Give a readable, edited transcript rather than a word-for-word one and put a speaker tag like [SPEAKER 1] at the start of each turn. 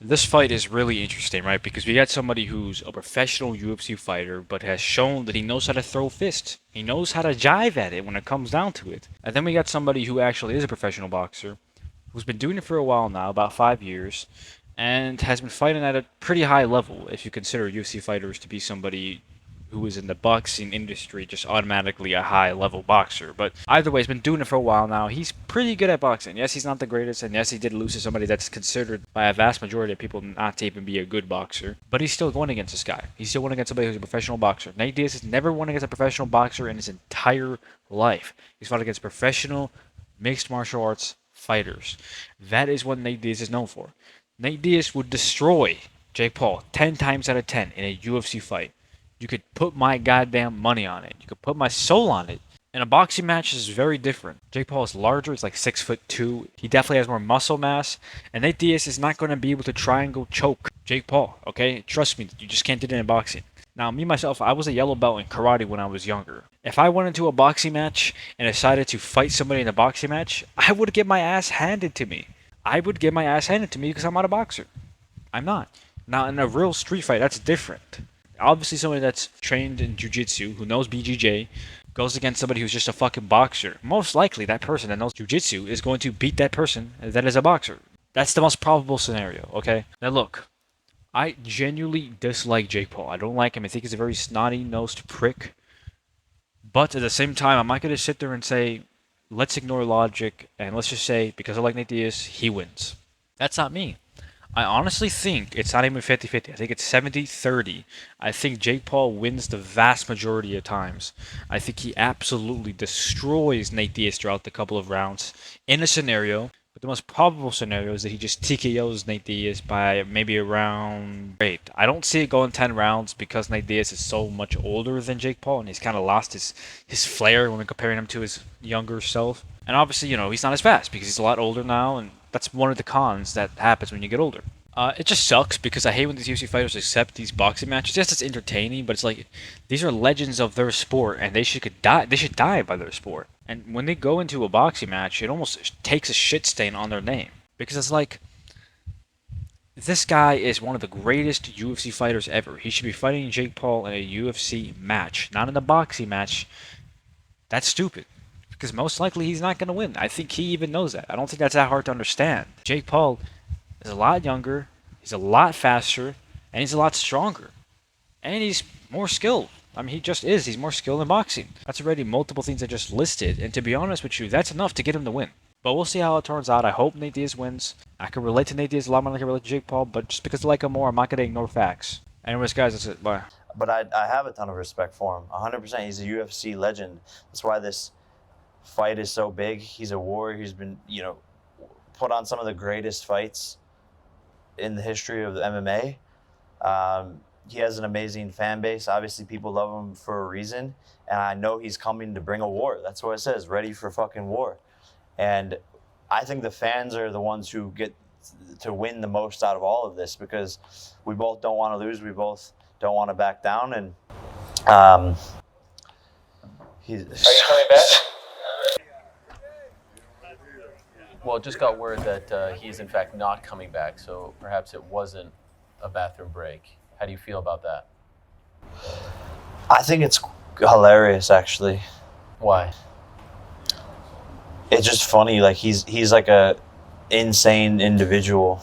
[SPEAKER 1] This fight is really interesting, right? Because we got somebody who's a professional UFC fighter, but has shown that he knows how to throw fists. He knows how to jive at it when it comes down to it. And then we got somebody who actually is a professional boxer, who's been doing it for a while now, about 5 years, and has been fighting at a pretty high level if you consider UFC fighters to be somebody who is in the boxing industry just automatically a high level boxer. But either way, he's been doing it for a while now. He's pretty good at boxing. Yes, he's not the greatest, and yes, he did lose to somebody that's considered by a vast majority of people not to even be a good boxer. But he's still going against this guy. He's still going against somebody who's a professional boxer. Nate Diaz has never won against a professional boxer in his entire life. He's fought against professional mixed martial arts fighters. That is what Nate Diaz is known for. Nate Diaz would destroy Jake Paul 10 times out of 10 in a UFC fight. You could put my goddamn money on it. You could put my soul on it. And a boxing match is very different. Jake Paul is larger. He's like 6'2". He definitely has more muscle mass. And Nate Diaz is not going to be able to triangle choke Jake Paul. Okay, trust me, you just can't do it in boxing. Now, me myself, I was a yellow belt in karate when I was younger. If I went into a boxing match and decided to fight somebody in a boxing match, I would get my ass handed to me. I would get my ass handed to me because I'm not a boxer. I'm not. Now, in a real street fight, that's different. Obviously, somebody that's trained in jiu-jitsu, who knows BJJ, goes against somebody who's just a fucking boxer. Most likely, that person that knows jiu-jitsu is going to beat that person that is a boxer. That's the most probable scenario, okay? Now look, I genuinely dislike Jake Paul. I don't like him. I think he's a very snotty-nosed prick. But at the same time, I'm not going to sit there and say, let's ignore logic, and let's just say, because I like Nate Diaz, he wins. That's not me. I honestly think it's not even 50-50. I think it's 70-30. I think Jake Paul wins the vast majority of times. I think he absolutely destroys Nate Diaz throughout the couple of rounds in a scenario. But the most probable scenario is that he just TKOs Nate Diaz by maybe around 8. I don't see it going 10 rounds because Nate Diaz is so much older than Jake Paul and he's kind of lost his flair when we're comparing him to his younger self. And obviously, he's not as fast because he's a lot older now, and that's one of the cons that happens when you get older. It just sucks because I hate when these UFC fighters accept these boxing matches. Yes, it's entertaining, but it's like these are legends of their sport, and they should die. They should die by their sport. And when they go into a boxing match, it almost takes a shit stain on their name because it's like this guy is one of the greatest UFC fighters ever. He should be fighting Jake Paul in a UFC match, not in a boxing match. That's stupid. Because most likely he's not going to win. I think he even knows that. I don't think that's that hard to understand. Jake Paul is a lot younger, he's a lot faster, and he's a lot stronger. And he's more skilled. I mean, he just is. He's more skilled in boxing. That's already multiple things I just listed. And to be honest with you, that's enough to get him to win. But we'll see how it turns out. I hope Nate Diaz wins. I can relate to Nate Diaz a lot more than I can relate to Jake Paul, but just because I like him more, I'm not going to ignore facts. Anyways, guys, that's it. Bye.
[SPEAKER 2] But I have a ton of respect for him. 100%. He's a UFC legend. That's why this fight is so big. He's a warrior. He's been, put on some of the greatest fights in the history of the MMA. He has an amazing fan base. Obviously, people love him for a reason. And I know he's coming to bring a war. That's what it says, ready for fucking war. And I think the fans are the ones who get to win the most out of all of this because we both don't want to lose. We both don't want to back down. And
[SPEAKER 3] Are you coming back? Well, it just got word that he is in fact not coming back, so perhaps it wasn't a bathroom break. How do you feel about that?
[SPEAKER 2] I think it's hilarious, actually.
[SPEAKER 3] Why?
[SPEAKER 2] It's just funny. Like he's like a insane individual.